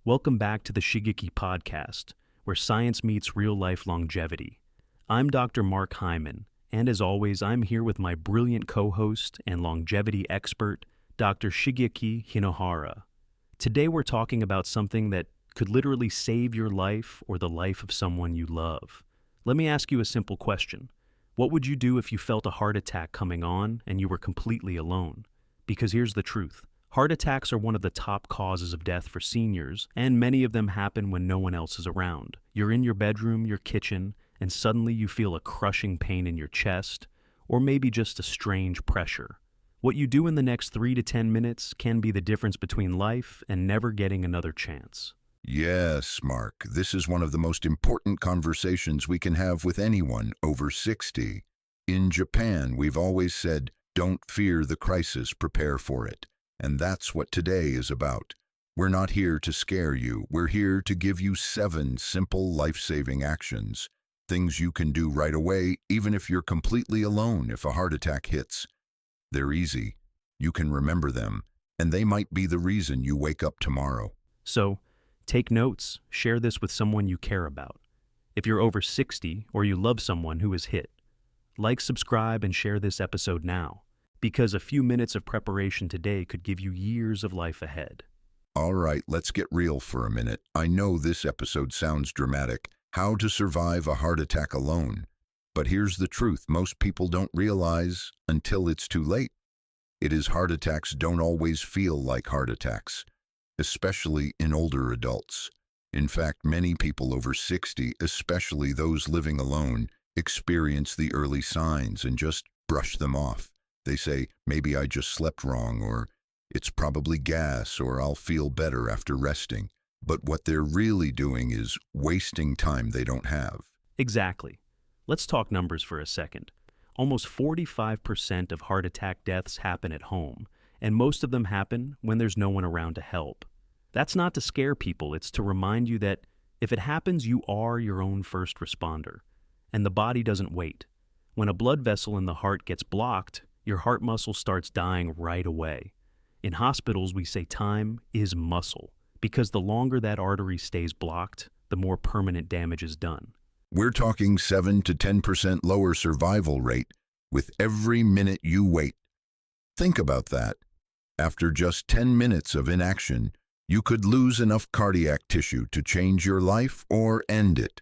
Welcome back to the Shigeaki podcast, where science meets real-life longevity. I'm Dr. Mark Hyman, and as always, I'm here with my brilliant co-host and longevity expert, Dr. Shigeaki Hinohara. Today we're talking about something that could literally save your life or the life of someone you love. Let me ask you a simple question. What would you do if you felt a heart attack coming on and you were completely alone? Because here's the truth. Heart attacks are one of the top causes of death for seniors, and many of them happen when no one else is around. You're in your bedroom, your kitchen, and suddenly you feel a crushing pain in your chest, or maybe just a strange pressure. What you do in the next 3 to 10 minutes can be the difference between life and never getting another chance. Yes, Mark, this is one of the most important conversations we can have with anyone over 60. In Japan, we've always said, don't fear the crisis, prepare for it. And that's what today is about. We're not here to scare you. We're here to give you 7 simple life-saving actions. Things you can do right away, even if you're completely alone if a heart attack hits. They're easy. You can remember them, and they might be the reason you wake up tomorrow. So, take notes, share this with someone you care about. If you're over 60 or you love someone who is hit, like, subscribe, and share this episode now, because a few minutes of preparation today could give you years of life ahead. All right, let's get real for a minute. I know this episode sounds dramatic. How to survive a heart attack alone. But here's the truth most people don't realize until it's too late. Heart attacks don't always feel like heart attacks, especially in older adults. In fact, many people over 60, especially those living alone, experience the early signs and just brush them off. They say, maybe I just slept wrong, or it's probably gas, or I'll feel better after resting. But what they're really doing is wasting time they don't have. Exactly. Let's talk numbers for a second. Almost 45% of heart attack deaths happen at home, and most of them happen when there's no one around to help. That's not to scare people, it's to remind you that if it happens, you are your own first responder. And the body doesn't wait. When a blood vessel in the heart gets blocked, your heart muscle starts dying right away. In hospitals, we say time is muscle, because the longer that artery stays blocked, the more permanent damage is done. We're talking 7 to 10% lower survival rate with every minute you wait. Think about that. After just 10 minutes of inaction, you could lose enough cardiac tissue to change your life or end it.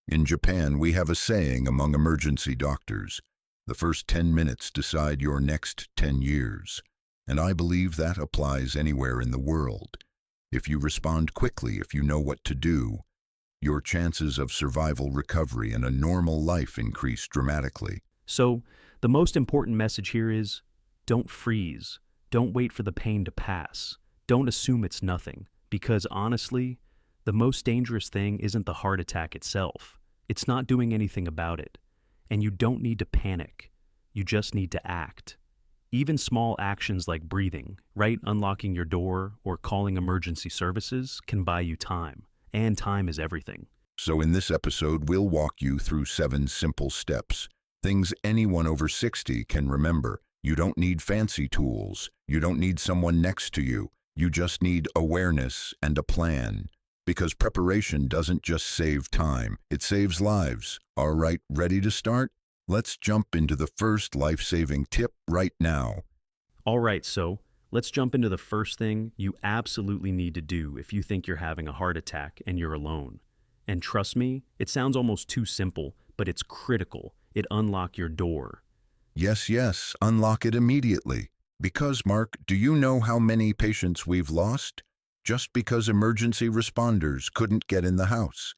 In Japan, we have a saying among emergency doctors, the first 10 minutes decide your next 10 years. And I believe that applies anywhere in the world. If you respond quickly, if you know what to do, your chances of survival, recovery, and a normal life increase dramatically. So, the most important message here is, don't freeze. Don't wait for the pain to pass. Don't assume it's nothing, because honestly, the most dangerous thing isn't the heart attack itself. It's not doing anything about it. And you don't need to panic. You just need to act. Even small actions like breathing, right, unlocking your door, or calling emergency services can buy you time. And time is everything. So in this episode, we'll walk you through 7 simple steps. Things anyone over 60 can remember. You don't need fancy tools. You don't need someone next to you. You just need awareness and a plan. Because preparation doesn't just save time, it saves lives. All right, ready to start? Let's jump into the first life-saving tip right now. All right, so let's jump into the first thing you absolutely need to do if you think you're having a heart attack and you're alone. And trust me, it sounds almost too simple, but it's critical. It unlock your door. Yes, unlock it immediately. Because, Mark, do you know how many patients we've lost? Just because emergency responders couldn't get in the house.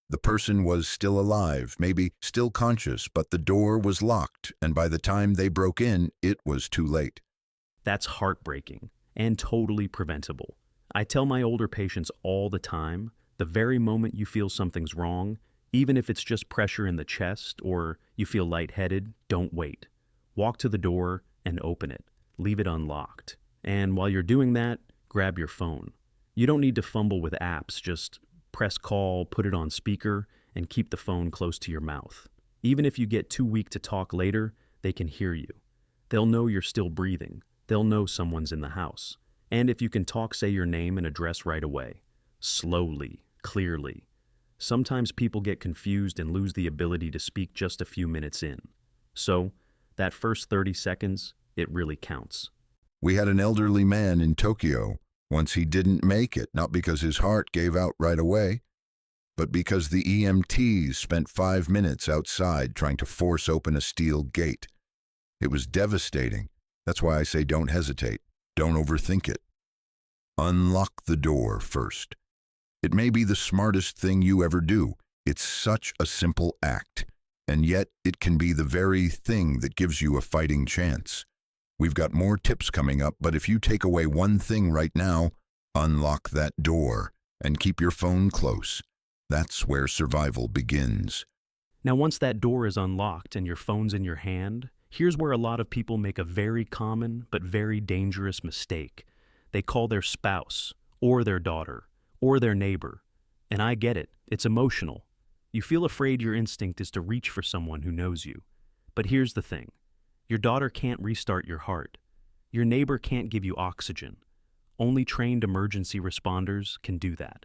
The person was still alive, maybe still conscious, but the door was locked, and by the time they broke in, it was too late. That's heartbreaking and totally preventable. I tell my older patients all the time, the very moment you feel something's wrong, even if it's just pressure in the chest or you feel lightheaded, don't wait. Walk to the door and open it. Leave it unlocked. And while you're doing that, grab your phone. You don't need to fumble with apps, just press call, put it on speaker, and keep the phone close to your mouth. Even if you get too weak to talk later, they can hear you. They'll know you're still breathing. They'll know someone's in the house. And if you can talk, say your name and address right away. slowly, clearly. Sometimes people get confused and lose the ability to speak just a few minutes in. So, that first 30 seconds, it really counts. We had an elderly man in Tokyo. Once he didn't make it, not because his heart gave out right away, but because the EMTs spent 5 minutes outside trying to force open a steel gate. It was devastating. That's why I say don't hesitate. Don't overthink it. Unlock the door first. It may be the smartest thing you ever do. It's such a simple act, and yet it can be the very thing that gives you a fighting chance. We've got more tips coming up, but if you take away one thing right now, unlock that door and keep your phone close. That's where survival begins. Now, once that door is unlocked and your phone's in your hand, here's where a lot of people make a very common but very dangerous mistake. They call their spouse, or their daughter, or their neighbor. And I get it, it's emotional. You feel afraid your instinct is to reach for someone who knows you. But here's the thing. Your daughter can't restart your heart. Your neighbor can't give you oxygen. Only trained emergency responders can do that.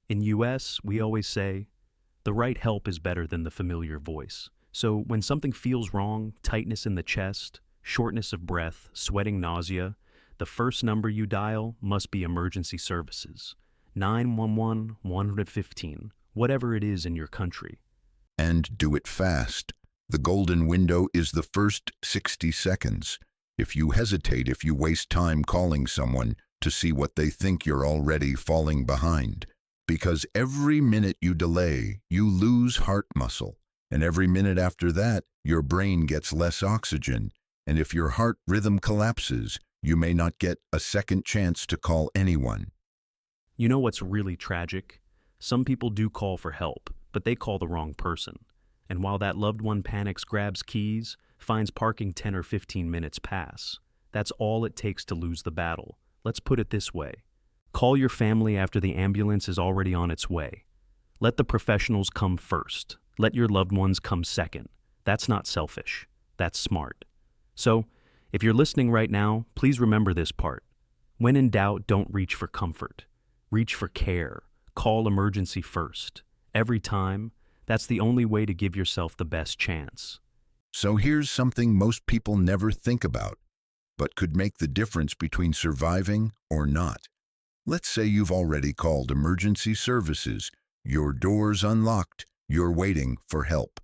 In US, we always say, the right help is better than the familiar voice. So when something feels wrong, tightness in the chest, shortness of breath, sweating, nausea, the first number you dial must be emergency services. 911, 115, whatever it is in your country. And do it fast. The golden window is the first 60 seconds. If you hesitate, if you waste time calling someone to see what they think, you're already falling behind. Because every minute you delay, you lose heart muscle. And every minute after that, your brain gets less oxygen. And if your heart rhythm collapses, you may not get a second chance to call anyone. You know what's really tragic? Some people do call for help, but they call the wrong person. And while that loved one panics, grabs keys, finds parking 10 or 15 minutes pass. That's all it takes to lose the battle. Let's put it this way. Call your family after the ambulance is already on its way. Let the professionals come first. Let your loved ones come second. That's not selfish. That's smart. So, if you're listening right now, please remember this part. When in doubt, don't reach for comfort. Reach for care. Call emergency first. Every time, that's the only way to give yourself the best chance. So here's something most people never think about, but could make the difference between surviving or not. Let's say you've already called emergency services. Your door's unlocked. You're waiting for help.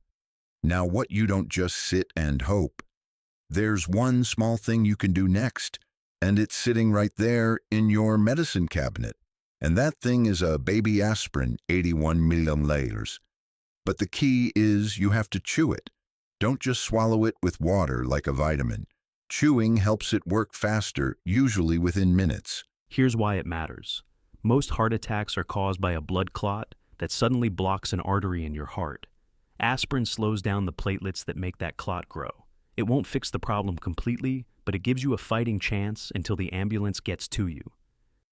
Now what, you don't just sit and hope. There's one small thing you can do next, and it's sitting right there in your medicine cabinet. And that thing is a baby aspirin, 81 million layers. But the key is you have to chew it. Don't just swallow it with water like a vitamin. Chewing helps it work faster, usually within minutes. Here's why it matters. Most heart attacks are caused by a blood clot that suddenly blocks an artery in your heart. Aspirin slows down the platelets that make that clot grow. It won't fix the problem completely, but it gives you a fighting chance until the ambulance gets to you.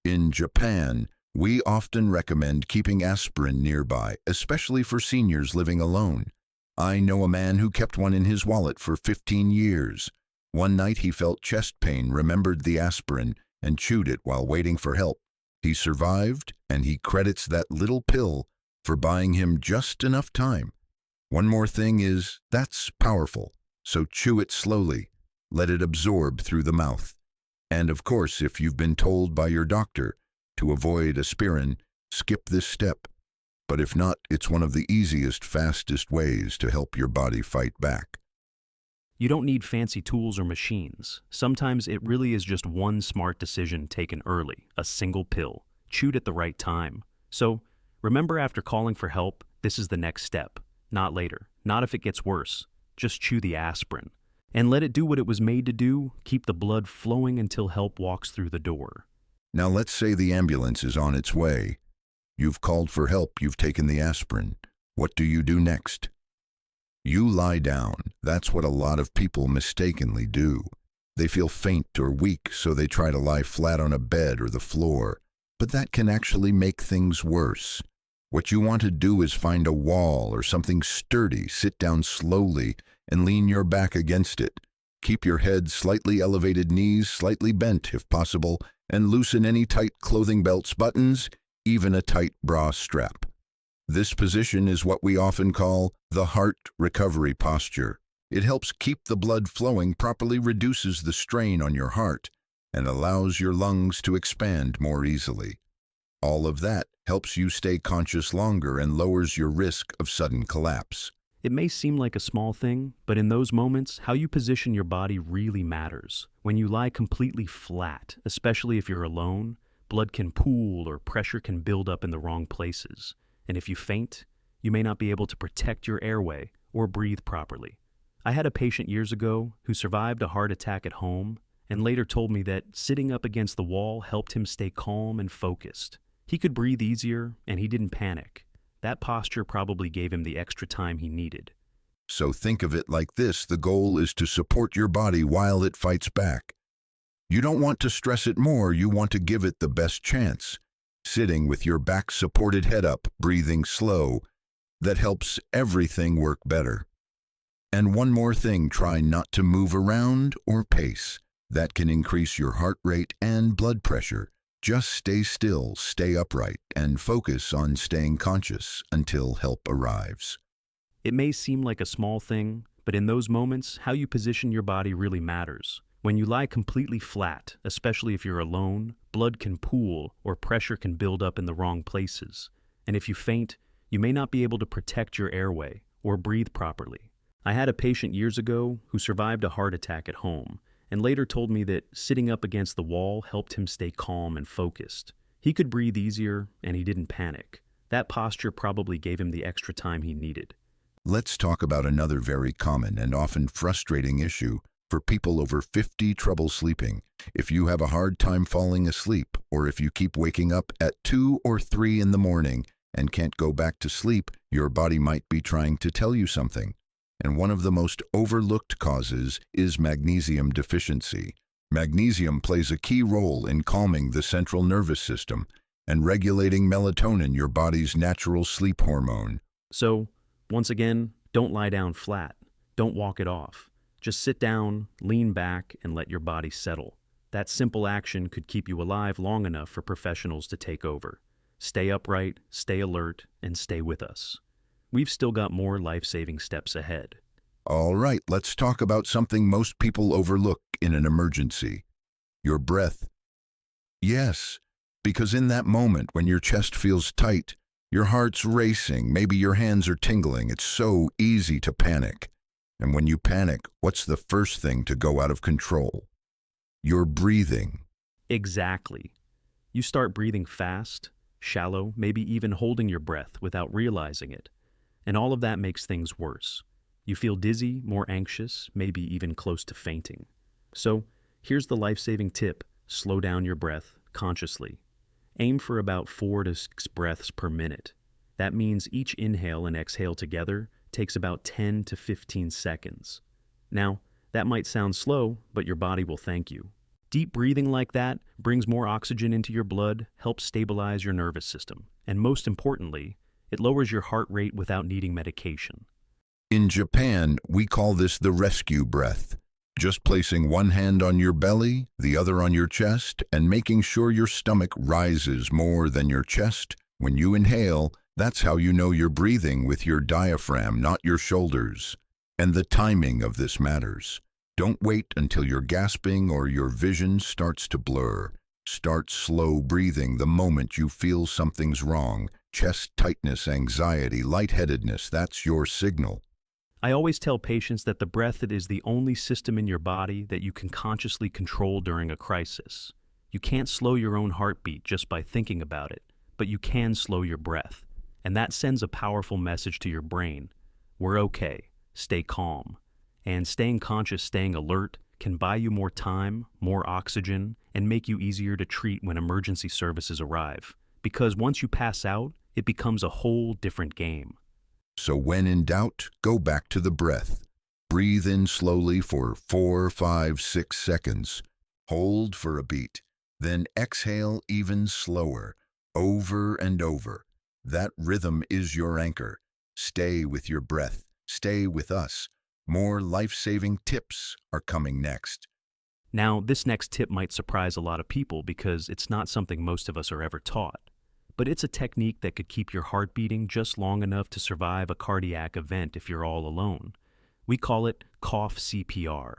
In Japan, we often recommend keeping aspirin nearby, especially for seniors living alone. I know a man who kept one in his wallet for 15 years. One night he felt chest pain, remembered the aspirin, and chewed it while waiting for help. He survived, and he credits that little pill for buying him just enough time. One more thing is, that's powerful, so chew it slowly. Let it absorb through the mouth. And of course, if you've been told by your doctor to avoid aspirin, skip this step. But if not, it's one of the easiest, fastest ways to help your body fight back. You don't need fancy tools or machines. Sometimes it really is just one smart decision taken early, a single pill, chewed at the right time. So, remember, after calling for help, this is the next step. Not later, not if it gets worse. Just chew the aspirin. And let it do what it was made to do, keep the blood flowing until help walks through the door. Now let's say the ambulance is on its way. You've called for help, you've taken the aspirin. What do you do next? You lie down. That's what a lot of people mistakenly do. They feel faint or weak, so they try to lie flat on a bed or the floor. But that can actually make things worse. What you want to do is find a wall or something sturdy, sit down slowly, and lean your back against it. Keep your head slightly elevated, knees slightly bent if possible, and loosen any tight clothing belts, buttons, even a tight bra strap. This position is what we often call the heart recovery posture. It helps keep the blood flowing properly, reduces the strain on your heart, and allows your lungs to expand more easily. All of that helps you stay conscious longer and lowers your risk of sudden collapse. It may seem like a small thing, but in those moments, how you position your body really matters. When you lie completely flat, especially if you're alone, blood can pool or pressure can build up in the wrong places. And if you faint, you may not be able to protect your airway or breathe properly. I had a patient years ago who survived a heart attack at home and later told me that sitting up against the wall helped him stay calm and focused. He could breathe easier and he didn't panic. That posture probably gave him the extra time he needed. So think of it like this: the goal is to support your body while it fights back. You don't want to stress it more, you want to give it the best chance. Sitting with your back supported, head up, breathing slow, that helps everything work better. And one more thing, try not to move around or pace. That can increase your heart rate and blood pressure. Just stay still, stay upright, and focus on staying conscious until help arrives. It may seem like a small thing, but in those moments, how you position your body really matters. When you lie completely flat, especially if you're alone, blood can pool or pressure can build up in the wrong places. And if you faint, you may not be able to protect your airway or breathe properly. I had a patient years ago who survived a heart attack at home and later told me that sitting up against the wall helped him stay calm and focused. He could breathe easier and he didn't panic. That posture probably gave him the extra time he needed. Let's talk about another very common and often frustrating issue for people over 50: trouble sleeping. If you have a hard time falling asleep, or if you keep waking up at 2 or 3 in the morning and can't go back to sleep, your body might be trying to tell you something. And one of the most overlooked causes is magnesium deficiency. Magnesium plays a key role in calming the central nervous system and regulating melatonin, your body's natural sleep hormone. So, once again, don't lie down flat. Don't walk it off. Just sit down, lean back, and let your body settle. That simple action could keep you alive long enough for professionals to take over. Stay upright, stay alert, and stay with us. We've still got more life-saving steps ahead. All right, let's talk about something most people overlook in an emergency: your breath. Yes, because in that moment when your chest feels tight, your heart's racing, maybe your hands are tingling, it's so easy to panic. And when you panic, what's the first thing to go out of control? Your breathing. Exactly. You start breathing fast, shallow, maybe even holding your breath without realizing it. And all of that makes things worse. You feel dizzy, more anxious, maybe even close to fainting. So, here's the life-saving tip: slow down your breath consciously. Aim for about 4 to 6 breaths per minute. That means each inhale and exhale together takes about 10 to 15 seconds. Now, that might sound slow, but your body will thank you. Deep breathing like that brings more oxygen into your blood, helps stabilize your nervous system, and most importantly, it lowers your heart rate without needing medication. In Japan, we call this the rescue breath. Just placing one hand on your belly, the other on your chest, and making sure your stomach rises more than your chest. When you inhale, that's how you know you're breathing with your diaphragm, not your shoulders. And the timing of this matters. Don't wait until you're gasping or your vision starts to blur. Start slow breathing the moment you feel something's wrong. Chest tightness, anxiety, lightheadedness, that's your signal. I always tell patients that the breath is the only system in your body that you can consciously control during a crisis. You can't slow your own heartbeat just by thinking about it, but you can slow your breath. And that sends a powerful message to your brain. We're okay. Stay calm. And staying conscious, staying alert, can buy you more time, more oxygen, and make you easier to treat when emergency services arrive. Because once you pass out, it becomes a whole different game. So when in doubt, go back to the breath. Breathe in slowly for 4, 5, 6 seconds. Hold for a beat. Then exhale even slower, over and over. That rhythm is your anchor. Stay with your breath. Stay with us. More life-saving tips are coming next. Now, this next tip might surprise a lot of people because it's not something most of us are ever taught. but it's a technique that could keep your heart beating just long enough to survive a cardiac event if you're all alone. We call it cough CPR.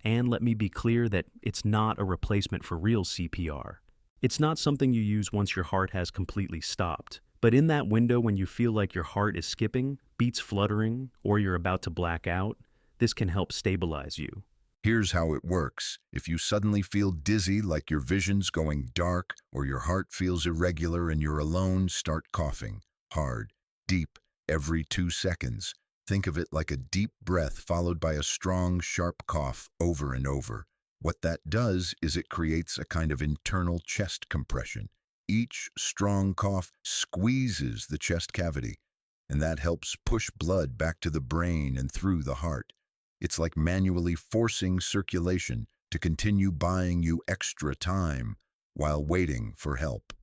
And let me be clear that it's not a replacement for real CPR. It's not something you use once your heart has completely stopped. But in that window when you feel like your heart is skipping, beats fluttering, or you're about to black out, this can help stabilize you. Here's how it works. If you suddenly feel dizzy, like your vision's going dark, or your heart feels irregular and you're alone, start coughing. Hard, deep, every 2 seconds. Think of it like a deep breath followed by a strong, sharp cough over and over. What that does is it creates a kind of internal chest compression. Each strong cough squeezes the chest cavity, and that helps push blood back to the brain and through the heart. It's like manually forcing circulation to continue buying you extra time while waiting for help.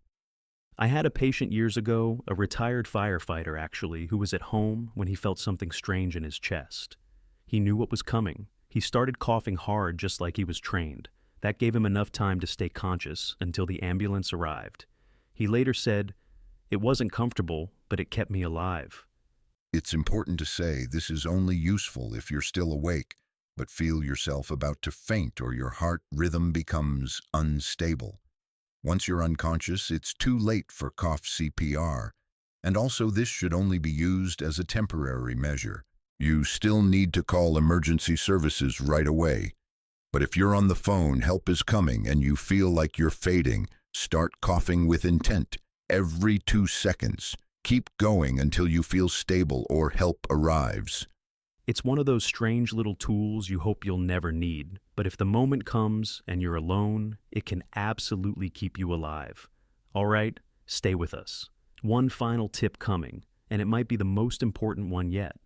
I had a patient years ago, a retired firefighter actually, who was at home when he felt something strange in his chest. He knew what was coming. He started coughing hard just like he was trained. That gave him enough time to stay conscious until the ambulance arrived. He later said, "It wasn't comfortable, but it kept me alive." It's important to say this is only useful if you're still awake, but feel yourself about to faint or your heart rhythm becomes unstable. Once you're unconscious, it's too late for cough CPR, and also this should only be used as a temporary measure. You still need to call emergency services right away. But if you're on the phone, help is coming, and you feel like you're fading, start coughing with intent. Every 2 seconds. Keep going until you feel stable or help arrives. It's one of those strange little tools you hope you'll never need, but if the moment comes and you're alone, it can absolutely keep you alive. All right, stay with us. One final tip coming, and it might be the most important one yet.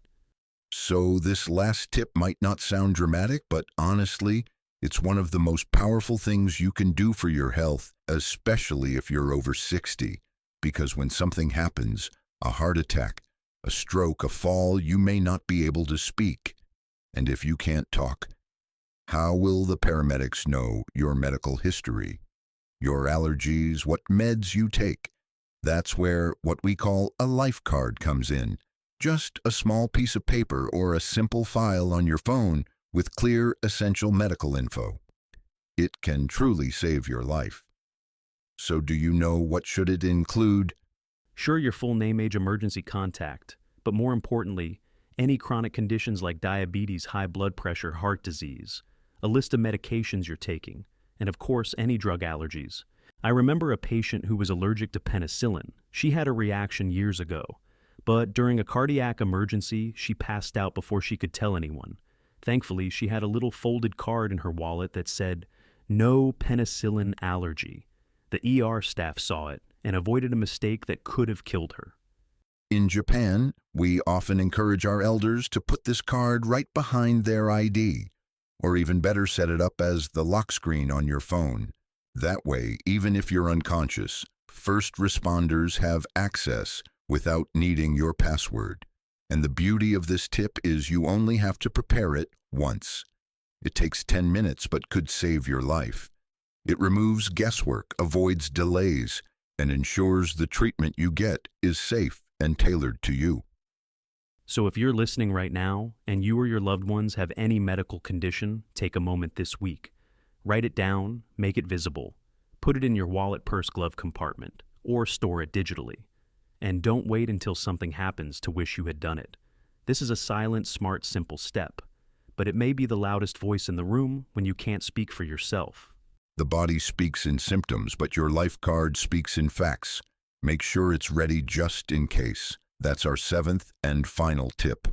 So this last tip might not sound dramatic, but honestly, it's one of the most powerful things you can do for your health, especially if you're over 60. Because when something happens, a heart attack, a stroke, a fall, you may not be able to speak. And if you can't talk, how will the paramedics know your medical history, your allergies, what meds you take? That's where what we call a life card comes in. Just a small piece of paper or a simple file on your phone with clear, essential medical info. It can truly save your life. So do you know what should it include? Sure, your full name, age, emergency contact, but more importantly, any chronic conditions like diabetes, high blood pressure, heart disease, a list of medications you're taking, and of course, any drug allergies. I remember a patient who was allergic to penicillin. She had a reaction years ago, but during a cardiac emergency, she passed out before she could tell anyone. Thankfully, she had a little folded card in her wallet that said, "No penicillin allergy." The ER staff saw it and avoided a mistake that could have killed her. In Japan, we often encourage our elders to put this card right behind their ID, or even better, set it up as the lock screen on your phone. That way, even if you're unconscious, first responders have access without needing your password. And the beauty of this tip is you only have to prepare it once. It takes 10 minutes but could save your life. It removes guesswork, avoids delays, and ensures the treatment you get is safe and tailored to you. So if you're listening right now and you or your loved ones have any medical condition, take a moment this week. Write it down, make it visible. Put it in your wallet, purse, glove compartment, or store it digitally. And don't wait until something happens to wish you had done it. This is a silent, smart, simple step, but it may be the loudest voice in the room when you can't speak for yourself. The body speaks in symptoms, but your life card speaks in facts. Make sure it's ready just in case. That's our 7th and final tip.